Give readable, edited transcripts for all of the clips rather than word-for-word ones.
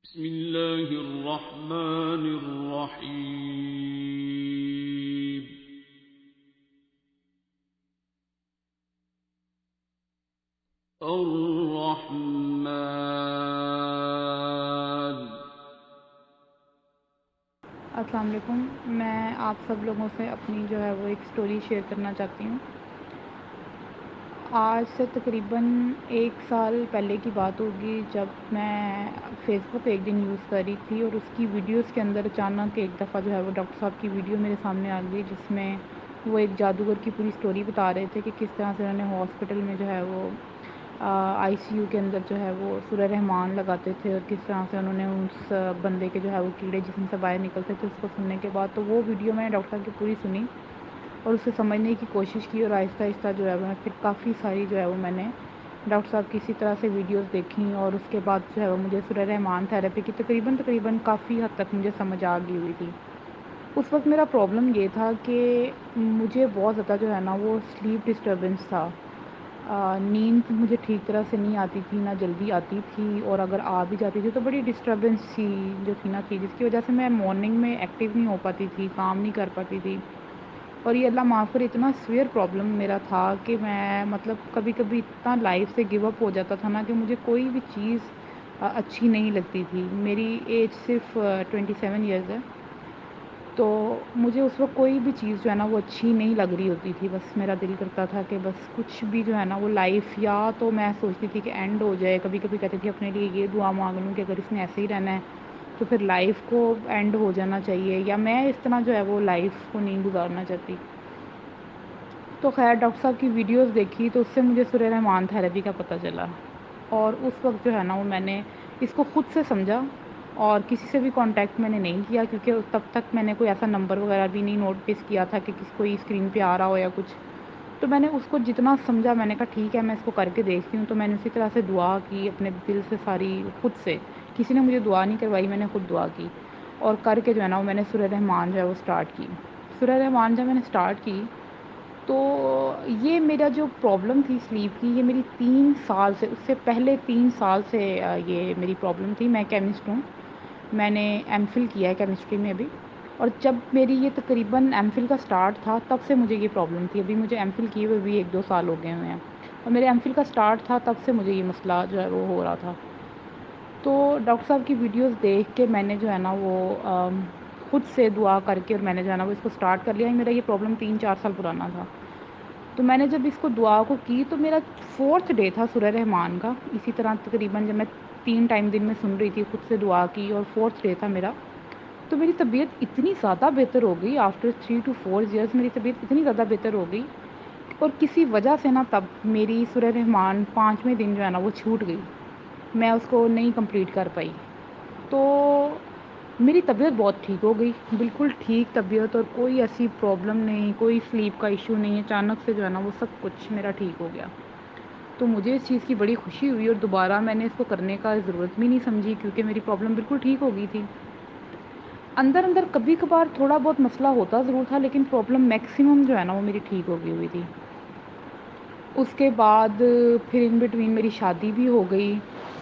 بسم الله الرحمن الرحيم. الرحمن. السلام علیکم. میں آپ سب لوگوں سے اپنی جو ہے وہ ایک سٹوری شیئر کرنا چاہتی ہوں. آج سے تقریباً 1 سال پہلے کی بات ہوگی جب میں فیس بک ایک دن یوز کر رہی تھی اور اس کی ویڈیوز کے اندر اچانک ایک دفعہ جو ہے وہ ڈاکٹر صاحب کی ویڈیو میرے سامنے آ گئی، جس میں وہ ایک جادوگر کی پوری سٹوری بتا رہے تھے کہ کس طرح سے انہوں نے ہاسپٹل میں جو ہے وہ آئی سی یو کے اندر جو ہے وہ سورہ رحمان لگاتے تھے اور کس طرح سے انہوں نے اس بندے کے جو ہے وہ کیڑے جسم سے باہر نکلتے تھے. اس کو سننے کے بعد تو وہ ویڈیو میں نے ڈاکٹر صاحب کی پوری سنی اور اسے سمجھنے کی کوشش کی، اور آہستہ آہستہ جو ہے وہ پھر کافی ساری جو ہے وہ میں نے ڈاکٹر صاحب کی اسی طرح سے ویڈیوز دیکھیں، اور اس کے بعد جو ہے وہ مجھے سورہ رحمان تھیراپی کی تقریباً کافی حد تک مجھے سمجھ آ گئی ہوئی تھی. اس وقت میرا پرابلم یہ تھا کہ مجھے بہت زیادہ جو ہے نا وہ سلیپ ڈسٹربنس تھا. نیند مجھے ٹھیک طرح سے نہیں آتی تھی، نہ جلدی آتی تھی، اور اگر آ بھی جاتی تھی تو بڑی ڈسٹربنس تھی جو تھی نا تھی، جس کی وجہ سے میں مارننگ میں ایکٹیو نہیں ہو پاتی تھی، کام نہیں کر پاتی تھی. اور یہ اللہ معاف کرے اتنا سویئر پرابلم میرا تھا کہ میں مطلب کبھی کبھی اتنا لائف سے گیو اپ ہو جاتا تھا نا کہ مجھے کوئی بھی چیز اچھی نہیں لگتی تھی. میری ایج صرف 27 ایئرز ہے، تو مجھے اس وقت کوئی بھی چیز جو ہے نا وہ اچھی نہیں لگ رہی ہوتی تھی. بس میرا دل کرتا تھا کہ بس کچھ بھی جو ہے نا وہ لائف، یا تو میں سوچتی تھی کہ اینڈ ہو جائے، کبھی کبھی کہتی تھی اپنے لیے یہ دعا مانگ لوں کہ اگر اس نے ایسے ہی رہنا ہے تو پھر لائف کو اینڈ ہو جانا چاہیے، یا میں اس طرح جو ہے وہ لائف کو نہیں گزارنا چاہتی. تو خیر ڈاکٹر صاحب کی ویڈیوز دیکھی تو اس سے مجھے سورہ رحمان تھیراپی کا پتہ چلا، اور اس وقت جو ہے نا وہ میں نے اس کو خود سے سمجھا، اور کسی سے بھی کانٹیکٹ میں نے نہیں کیا کیونکہ تب تک میں نے کوئی ایسا نمبر وغیرہ بھی نہیں نوٹس کیا تھا کہ کوئی اسکرین پہ آ رہا ہو یا کچھ. تو میں نے اس کو جتنا سمجھا میں نے کہا ٹھیک ہے میں اس کو کر کے دیکھتی ہوں. تو میں نے اسی طرح سے دعا کی اپنے دل سے ساری، خود سے، کسی نے مجھے دعا نہیں کروائی، میں نے خود دعا کی اور کر کے جو ہے نا وہ میں نے سورہ رحمان جو ہے وہ اسٹارٹ کی. سورہ رحمان جب میں نے اسٹارٹ کی تو یہ میرا جو پرابلم تھی سلیپ کی، یہ میری 3 سال سے، اس سے پہلے 3 سال سے یہ میری پرابلم تھی. میں کیمسٹ ہوں، میں نے ایم فل کیا ہے کیمسٹری میں ابھی، اور جب میری یہ تقریباً ایم فل کا سٹارٹ تھا تب سے مجھے یہ پرابلم تھی. ابھی مجھے ایم فل کیے ہوئے بھی 1-2 سال ہو گئے ہوئے ہیں، اور میرے ایم فل کا سٹارٹ تھا تب سے مجھے یہ مسئلہ جو ہے وہ ہو رہا تھا. تو ڈاکٹر صاحب کی ویڈیوز دیکھ کے میں نے جو ہے نا وہ خود سے دعا کر کے اور میں نے جو ہے نا وہ اس کو سٹارٹ کر لیا. میرا یہ پرابلم 3-4 سال پرانا تھا. تو میں نے جب اس کو دعا کو کی تو میرا 4تھ ڈے تھا سورہ رحمان کا. اسی طرح تقریباً جب میں 3 ٹائم دن میں سن رہی تھی، خود سے دعا کی، اور 4تھ ڈے تھا میرا. تو میری طبیعت اتنی زیادہ بہتر ہو گئی. آفٹر 3 to 4 ایئرس میری طبیعت اتنی زیادہ بہتر ہو گئی، اور کسی وجہ سے نا تب میری سورہ رحمان 5ویں دن جو ہے نا وہ چھوٹ گئی، میں اس کو نہیں کمپلیٹ کر پائی. تو میری طبیعت بہت ٹھیک ہو گئی، بالکل ٹھیک طبیعت، اور کوئی ایسی پرابلم نہیں، کوئی سلیپ کا ایشو نہیں. اچانک سے جو ہے نا وہ سب کچھ میرا ٹھیک ہو گیا. تو مجھے اس چیز کی بڑی خوشی ہوئی، اور دوبارہ میں نے اس کو کرنے کا ضرورت بھی نہیں سمجھی کیونکہ میری پرابلم بالکل ٹھیک ہو گئی تھی. اندر کبھی کبھار تھوڑا بہت مسئلہ ہوتا ضرور تھا، لیکن پرابلم میکسیمم جو ہے نا وہ میری ٹھیک ہو گئی ہوئی تھی. اس کے بعد پھر ان بٹوین میری شادی بھی ہو گئی،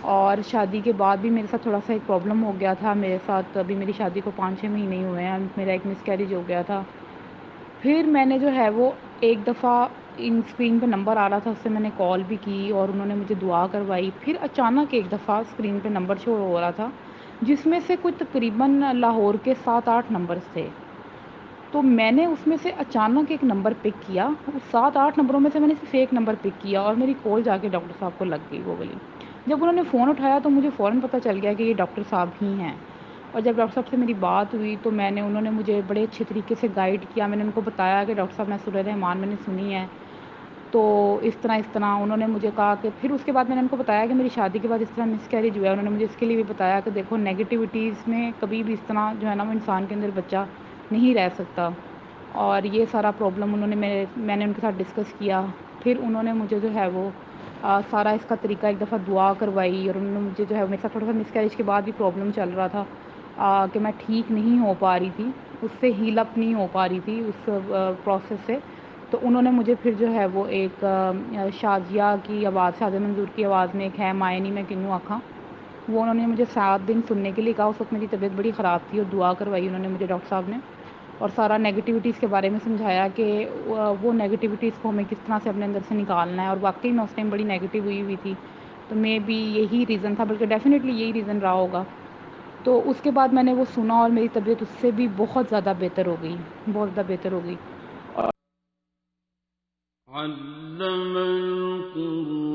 اور شادی کے بعد بھی میرے ساتھ تھوڑا سا ایک پرابلم ہو گیا تھا میرے ساتھ. ابھی میری شادی کو 5-6 مہینے ہی ہوئے ہیں، میرا ایک مس کیریج ہو گیا تھا. پھر میں نے جو ہے وہ ایک دفعہ ان اسکرین پہ نمبر آ رہا تھا، اس سے میں نے کال بھی کی اور انہوں نے مجھے دعا کروائی. پھر اچانک ایک دفعہ اسکرین پہ نمبر شو ہو رہا تھا جس میں سے کوئی تقریباً لاہور کے 7-8 نمبرز تھے. تو میں نے اس میں سے اچانک ایک نمبر پک کیا. اس 7-8 نمبروں میں سے میں نے صرف ایک نمبر پک کیا اور میری کال جا کے ڈاکٹر صاحب کو لگ گئی وہ والی. جب انہوں نے فون اٹھایا تو مجھے فوراً پتہ چل گیا کہ یہ ڈاکٹر صاحب ہی ہیں. اور جب ڈاکٹر صاحب سے میری بات ہوئی تو انہوں نے مجھے بڑے اچھے طریقے سے گائیڈ کیا. میں نے ان کو بتایا کہ ڈاکٹر صاحب میں سورہ رحمان میں نے سنی ہے، تو اس طرح انہوں نے مجھے کہا کہ پھر اس کے بعد میں نے ان کو بتایا کہ میری شادی کے بعد اس طرح مس کیریج ہوا ہے. انہوں نے مجھے اس کے لیے بھی بتایا کہ دیکھو نیگیٹیوٹیز میں کبھی بھی اس طرح جو ہے نا وہ انسان کے اندر بچہ نہیں رہ سکتا. اور یہ سارا پرابلم میں نے ان کے ساتھ ڈسکس کیا. پھر انہوں نے مجھے جو ہے وہ سارا اس کا طریقہ ایک دفعہ دعا کروائی، اور انہوں نے مجھے جو ہے میرے ساتھ تھوڑا سا مس کیریج کے بعد بھی پرابلم چل رہا تھا کہ میں ٹھیک نہیں ہو پا رہی تھی، اس سے ہیل اپ نہیں ہو پا رہی تھی اس پروسیس سے. تو انہوں نے مجھے پھر جو ہے وہ ایک شازیہ کی آواز، شازیہ منظور کی آواز میں ایک ہے مائنی میں کنوں آکھاں، وہ انہوں نے مجھے 7 دن سننے کے لیے کہا. اس وقت میری طبیعت بڑی خراب تھی اور دعا کروائی انہوں نے مجھے ڈاکٹر صاحب نے، اور سارا نیگیٹیوٹیز کے بارے میں سمجھایا کہ وہ نیگیٹیوٹیز کو ہمیں کس طرح سے اپنے اندر سے نکالنا ہے. اور واقعی میں اس ٹائم بڑی نیگیٹیو ہوئی تھی، تو میں بھی یہی ریزن تھا، بلکہ ڈیفینیٹلی یہی ریزن رہا ہوگا. تو اس کے بعد میں نے وہ سنا اور میری طبیعت اس سے بھی بہت زیادہ بہتر ہو گئی، بہت زیادہ بہتر ہو گئی. علم القرآن